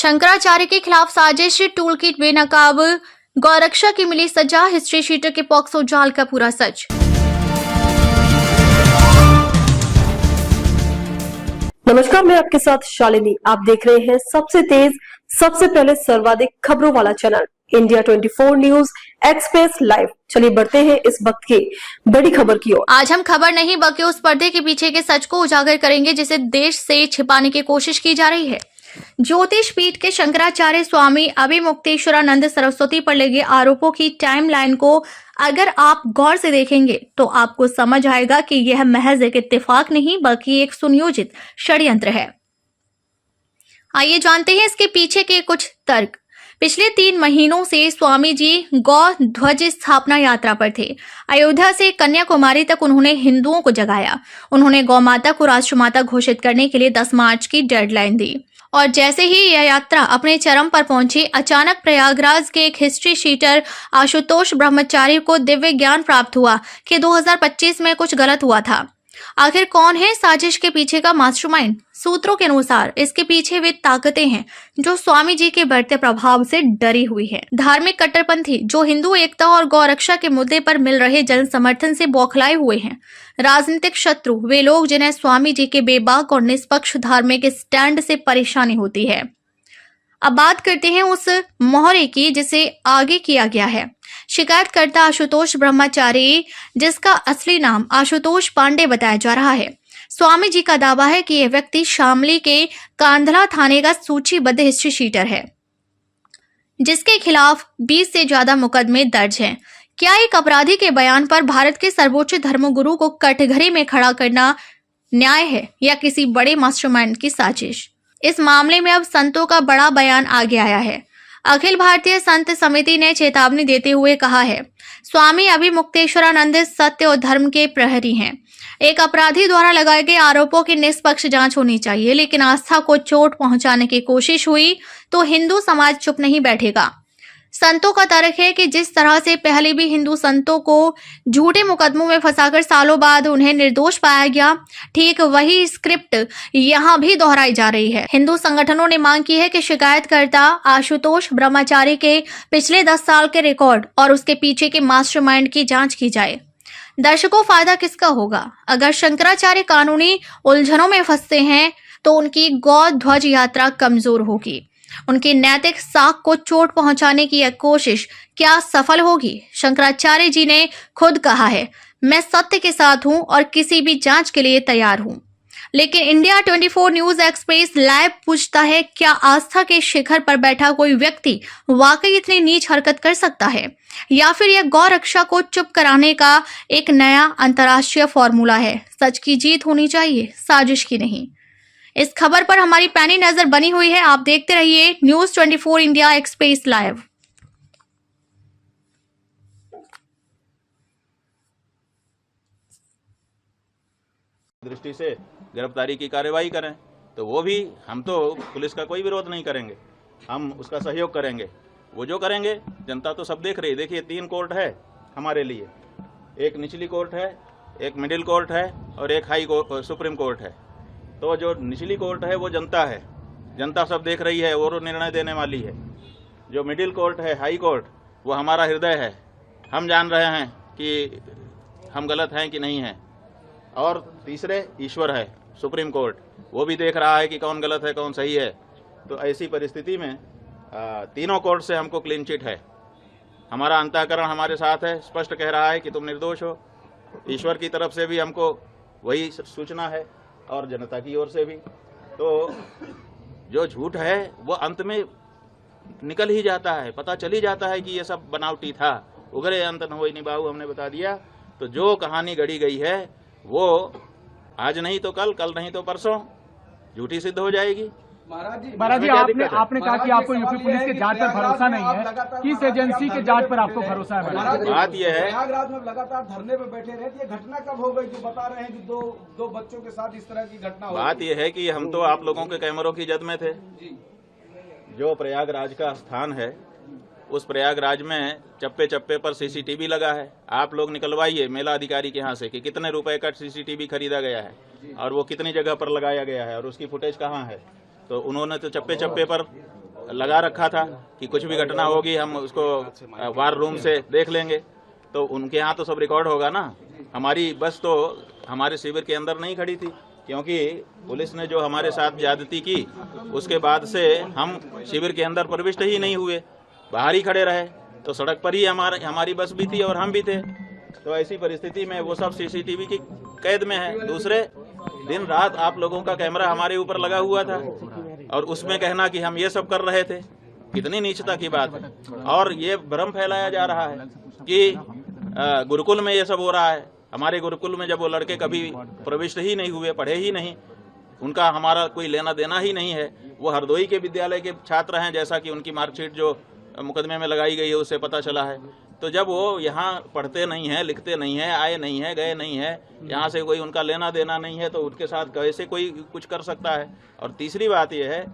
शंकराचार्य के खिलाफ साजिश, टूल किट बेनकाब गौरक्षा की मिली सजा, हिस्ट्री शीटर के पॉक्सो जाल का पूरा सच। नमस्कार, मैं आपके साथ शालिनी। आप देख रहे हैं सबसे तेज, सबसे पहले सर्वाधिक खबरों वाला channel India 24 news express live. चलिए बढ़ते हैं इस वक्त की बड़ी खबर की ओर। आज हम खबर नहीं बल्कि उस पर्दे के पीछे के सच को उजागर करेंगे जिसे देश से छिपाने की कोशिश की जा रही है। ज्योतिष पीठ के शंकराचार्य स्वामी अभिमुक्तेश्वरानंद सरस्वती पर लगे आरोपों की टाइमलाइन को अगर आप गौर से देखेंगे तो आपको समझ आएगा कि यह महज एक इत्तेफाक नहीं बल्कि एक सुनियोजित षड्यंत्र है। आइए जानते हैं इसके पीछे के कुछ तर्क। पिछले 3 महीनों से स्वामी जी गौ ध्वज स्थापना यात्रा पर थे। अयोध्या से कन्याकुमारी तक उन्होंने हिंदुओं को जगाया। उन्होंने गौ माता को राष्ट्रमाता घोषित करने के लिए 10 मार्च की डेडलाइन दी और जैसे ही यह यात्रा अपने चरम पर पहुंची, अचानक प्रयागराज के एक हिस्ट्री शीटर आशुतोष ब्रह्मचारी को दिव्य ज्ञान प्राप्त हुआ कि 2025 में कुछ गलत हुआ था। आखिर कौन है साजिश के पीछे का मास्टरमाइंड? सूत्रों के अनुसार इसके पीछे वे ताकतें हैं जो स्वामी जी के बढ़ते प्रभाव से डरी हुई है। धार्मिक कट्टरपंथी जो हिंदू एकता और गौरक्षा के मुद्दे पर मिल रहे जन समर्थन से बौखलाए हुए हैं। राजनीतिक शत्रु वे लोग जिन्हें स्वामी जी के बेबाक और निष्पक्ष धार्मिक स्टैंड से परेशानी होती है। अब बात करते हैं उस मोहरे की जिसे आगे किया गया है। शिकायतकर्ता आशुतोष ब्रह्मचारी, जिसका असली नाम आशुतोष पांडे बताया जा रहा है। स्वामी जी का दावा है कि यह व्यक्ति शामली के कांधला थाने का सूचीबद्ध हिस्ट्री शीटर है जिसके खिलाफ 20 से ज्यादा मुकदमे दर्ज हैं। क्या एक अपराधी के बयान पर भारत के सर्वोच्च धर्मगुरु को कटघरे में खड़ा करना न्याय है या किसी बड़े मास्टरमाइंड की साजिश? इस मामले में अब संतों का बड़ा बयान आगे आया है। अखिल भारतीय संत समिति ने चेतावनी देते हुए कहा है, स्वामी अभिमुक्तेश्वरानंद सत्य और धर्म के प्रहरी हैं। एक अपराधी द्वारा लगाए गए आरोपों की निष्पक्ष जांच होनी चाहिए, लेकिन आस्था को चोट पहुंचाने की कोशिश हुई तो हिंदू समाज चुप नहीं बैठेगा। संतों का तर्क है कि जिस तरह से पहले भी हिंदू संतों को झूठे मुकदमों में फंसाकर सालों बाद उन्हें निर्दोष पाया गया, ठीक वही स्क्रिप्ट यहां भी दोहराई जा रही है। हिंदू संगठनों ने मांग की है कि शिकायतकर्ता आशुतोष ब्रह्मचारी के पिछले 10 साल के रिकॉर्ड और उसके पीछे के मास्टरमाइंड की जांच की जाए। दर्शकों, फायदा किसका होगा? अगर शंकराचार्य कानूनी उलझनों में फंसते हैं तो उनकी गौ ध्वज यात्रा कमजोर होगी। उनकी नैतिक साख को चोट पहुंचाने की यह कोशिश क्या सफल होगी? शंकराचार्य जी ने खुद कहा है, मैं सत्य के साथ हूं और किसी भी जांच के लिए तैयार हूं। लेकिन इंडिया 24 न्यूज एक्सप्रेस लाइव पूछता है, क्या आस्था के शिखर पर बैठा कोई व्यक्ति वाकई इतनी नीच हरकत कर सकता है या फिर यह गौ रक्षा को चुप कराने का एक नया अंतर्राष्ट्रीय फॉर्मूला है? सच की जीत होनी चाहिए, साजिश की नहीं। इस खबर पर हमारी पैनी नजर बनी हुई है। आप देखते रहिए न्यूज 24 इंडिया एक्सप्रेस लाइव। दृष्टि से गिरफ्तारी की कार्यवाही करें तो वो भी, हम तो पुलिस का कोई विरोध नहीं करेंगे, हम उसका सहयोग करेंगे। वो जो करेंगे जनता तो सब देख रही है। देखिए 3 कोर्ट है हमारे लिए, एक निचली कोर्ट है, एक मिडिल कोर्ट है और एक हाई कोर्ट सुप्रीम कोर्ट है। तो जो निचली कोर्ट है वो जनता है, जनता सब देख रही है और निर्णय देने वाली है। जो मिडिल कोर्ट है, हाई कोर्ट, वो हमारा हृदय है। हम जान रहे हैं कि हम गलत हैं कि नहीं हैं। और तीसरे ईश्वर है, सुप्रीम कोर्ट, वो भी देख रहा है कि कौन गलत है कौन सही है। तो ऐसी परिस्थिति में तीनों कोर्ट से हमको क्लीन चिट है। हमारा अंतःकरण हमारे साथ है, स्पष्ट कह रहा है कि तुम निर्दोष हो। ईश्वर की तरफ से भी हमको वही सूचना है और जनता की ओर से भी। तो जो झूठ है वो अंत में निकल ही जाता है, पता चल ही जाता है कि ये सब बनावटी था। उगरे अंत न होई निभाऊ, हमने बता दिया। तो जो कहानी गढ़ी गई है वो आज नहीं तो कल, कल नहीं तो परसों झूठी सिद्ध हो जाएगी। महाराज जी, आपने कहा कि आपको यूपी पुलिस के जांच पर भरोसा नहीं है, किस एजेंसी के जांच पर आपको भरोसा है? बात यह है, प्रयागराज में लगातार धरने पे बैठे रहे, ये घटना कब हो गई जो बता रहे हैं कि दो बच्चों के साथ इस तरह की घटना हो? बात यह है कि हम तो आप लोगों के कैमरों की जद में थे। जो प्रयागराज का स्थान है उस प्रयागराज में चप्पे चप्पे पर सीसीटीवी लगा है। आप लोग निकलवाइए मेला अधिकारी के यहाँ से कि कितने रुपए का सीसीटीवी खरीदा गया है और वो कितनी जगह पर लगाया गया है और उसकी फुटेज कहाँ है। तो उन्होंने तो चप्पे चप्पे पर लगा रखा था कि कुछ भी घटना होगी हम उसको वार रूम से देख लेंगे। तो उनके यहाँ तो सब रिकॉर्ड होगा ना। हमारी बस तो हमारे शिविर के अंदर नहीं खड़ी थी, क्योंकि पुलिस ने जो हमारे साथ ज्यादती की उसके बाद से हम शिविर के अंदर प्रविष्ट ही नहीं हुए, बाहर ही खड़े रहे। तो सड़क पर ही हमारी बस भी थी और हम भी थे। तो ऐसी परिस्थिति में वो सब सीसीटीवी की कैद में है। दूसरे दिन रात आप लोगों का कैमरा हमारे ऊपर लगा हुआ था और उसमें कहना कि हम ये सब कर रहे थे, कितनी नीचता की बात है। और ये भ्रम फैलाया जा रहा है कि गुरुकुल में ये सब हो रहा है। हमारे गुरुकुल में जब वो लड़के कभी प्रविष्ट ही नहीं हुए, पढ़े ही नहीं, उनका हमारा कोई लेना देना ही नहीं है। वो हरदोई के विद्यालय के छात्र हैं, जैसा कि उनकी मार्कशीट जो मुकदमे में लगाई गई है उससे पता चला है। तो जब वो यहाँ पढ़ते नहीं हैं, लिखते नहीं हैं, आए नहीं हैं, गए नहीं हैं, यहाँ से कोई उनका लेना देना नहीं है, तो उनके साथ कैसे कोई कुछ कर सकता है। और तीसरी बात यह है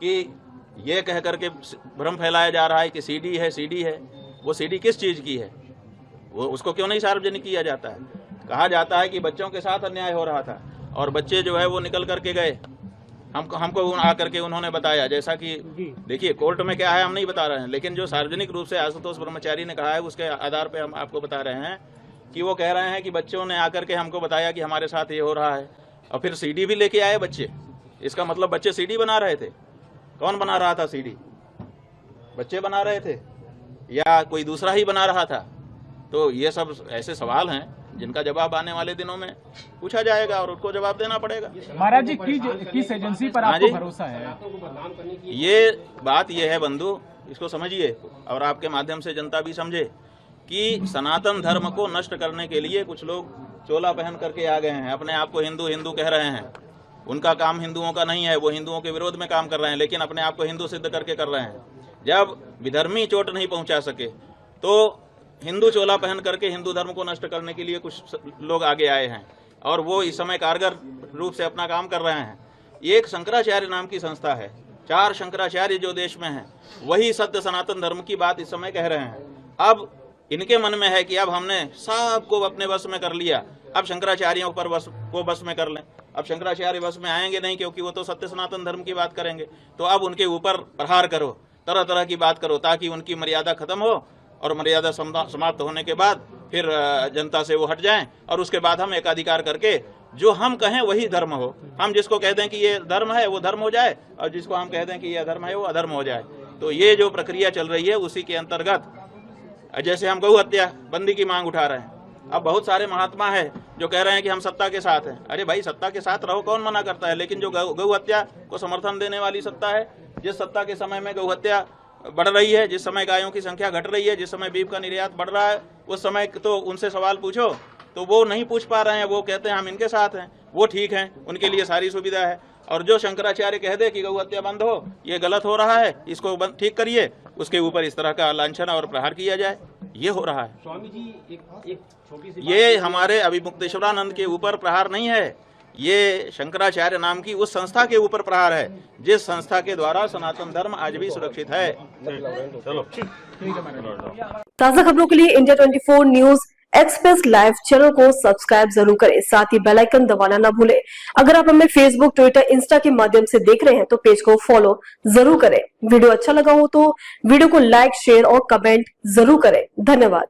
कि ये कह करके भ्रम फैलाया जा रहा है कि सीडी है, सीडी है। वो सीडी किस चीज़ की है, वो उसको क्यों नहीं सार्वजनिक किया जाता है। कहा जाता है कि बच्चों के साथ अन्याय हो रहा था और बच्चे जो है वो निकल करके गए, हमको आकर के उन्होंने बताया। जैसा कि देखिए कोर्ट में क्या है हम नहीं बता रहे हैं, लेकिन जो सार्वजनिक रूप से आशुतोष ब्रह्मचारी ने कहा है उसके आधार पे हम आपको बता रहे हैं कि वो कह रहे हैं कि बच्चों ने आकर के हमको बताया कि हमारे साथ ये हो रहा है, और फिर सीडी भी लेके आए बच्चे। इसका मतलब बच्चे सीडी बना रहे थे। कौन बना रहा था सीडी? बच्चे बना रहे थे या कोई दूसरा ही बना रहा था? तो ये सब ऐसे सवाल हैं जिनका जवाब आने वाले दिनों में पूछा जाएगा और उनको जवाब देना पड़ेगा। महाराज जी किस एजेंसी पर आपको भरोसा है? ये बात ये है बंधु, इसको समझिए और आपके माध्यम से जनता भी समझे कि सनातन धर्म को नष्ट करने के लिए कुछ लोग चोला पहन करके आ गए हैं, अपने आप को हिंदू हिंदू कह रहे हैं। उनका काम हिंदुओं का नहीं है, वो हिंदुओं के विरोध में काम कर रहे हैं, लेकिन अपने आप को हिंदू सिद्ध करके कर रहे हैं। जब विधर्मी चोट नहीं पहुंचा सके तो हिंदू चोला पहन करके हिंदू धर्म को नष्ट करने के लिए कुछ लोग आगे आए हैं और वो इस समय कारगर रूप से अपना काम कर रहे हैं। एक शंकराचार्य नाम की संस्था है, 4 शंकराचार्य जो देश में हैं, वही सत्य सनातन धर्म की बात इस समय कह रहे हैं। अब इनके मन में है कि अब हमने सबको अपने वश में कर लिया, अब शंकराचार्यों पर बस में कर लें। अब शंकराचार्य बस में आएंगे नहीं, क्योंकि वो तो सत्य सनातन धर्म की बात करेंगे। तो अब उनके ऊपर प्रहार करो, तरह तरह की बात करो, ताकि उनकी मर्यादा खत्म हो और मर्यादा समाप्त होने के बाद फिर जनता से वो हट जाएं और उसके बाद हम एकाधिकार करके जो हम कहें वही धर्म हो। हम जिसको कह दें कि ये धर्म है वो धर्म हो जाए और जिसको हम कह दें कि ये अधर्म है वो अधर्म हो जाए। तो ये जो प्रक्रिया चल रही है उसी के अंतर्गत जैसे हम गौ हत्या बंदी की मांग उठा रहे हैं। अब बहुत सारे महात्मा है जो कह रहे हैं कि हम सत्ता के साथ हैं। अरे भाई, सत्ता के साथ रहो, कौन मना करता है, लेकिन जो गौ हत्या को समर्थन देने वाली सत्ता है, जिस सत्ता के समय में गौ हत्या बढ़ रही है, जिस समय गायों की संख्या घट रही है, जिस समय बीफ का निर्यात बढ़ रहा है, उस समय तो उनसे सवाल पूछो तो वो नहीं पूछ पा रहे हैं। वो कहते हैं हम इनके साथ हैं, वो ठीक हैं, उनके लिए सारी सुविधा है। और जो शंकराचार्य कह दे कि गौ हत्या बंद हो, ये गलत हो रहा है, इसको ठीक करिए, उसके ऊपर इस तरह का लांछन और प्रहार किया जाए, ये हो रहा है। स्वामी जी एक छोटी सी ये हमारे अभिमुक्तेश्वरानंद के ऊपर प्रहार नहीं है, ये शंकराचार्य नाम की उस संस्था के ऊपर प्रहार है, जिस संस्था के द्वारा सनातन धर्म आज भी सुरक्षित है। चलो ताज़ा खबरों के लिए India 24 news express live channel को सब्सक्राइब जरूर करें, साथ ही बेल आइकन दबाना न भूलें। अगर आप हमें फेसबुक, ट्विटर, इंस्टा के माध्यम से देख रहे हैं तो पेज को फॉलो जरूर करें। वीडियो अच्छा लगा हो तो वीडियो को लाइक, शेयर और कमेंट जरूर करें। धन्यवाद।